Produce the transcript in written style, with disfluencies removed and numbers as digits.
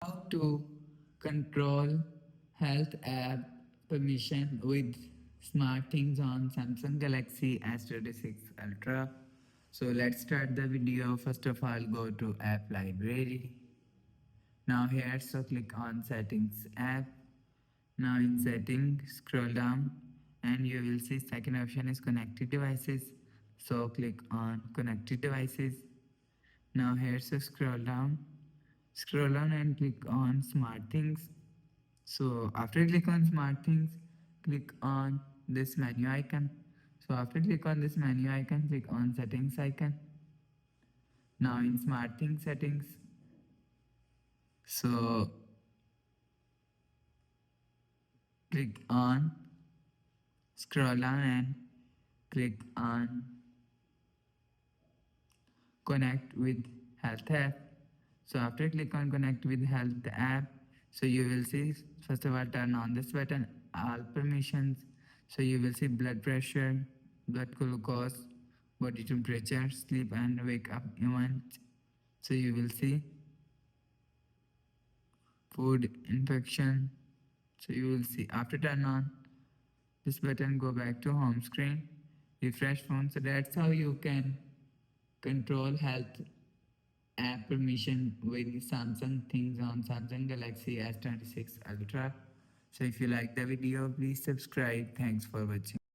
How to control health app permission with SmartThings on Samsung Galaxy S26 Ultra. So let's start the video. First of all, go to app library. Now here, so click on settings app. Now in settings, scroll down and you will see second option is connected devices. So click on connected devices. Now here, so scroll down and click on SmartThings. So after click on SmartThings, click on this menu icon. So after click on this menu icon, click on settings icon. Now in SmartThings settings, so click on scroll down and click on connect with health app. So after click on connect with health app, so you will see first of all turn on this button all permissions. So you will see blood pressure, blood glucose, body temperature, sleep and wake up event. So you will see food infection. So you will see after turn on this button, go back to home screen, refresh phone. So that's how you can control health app permission with Samsung Things on Samsung Galaxy S26 Ultra. So if you like the video, please subscribe. Thanks for watching.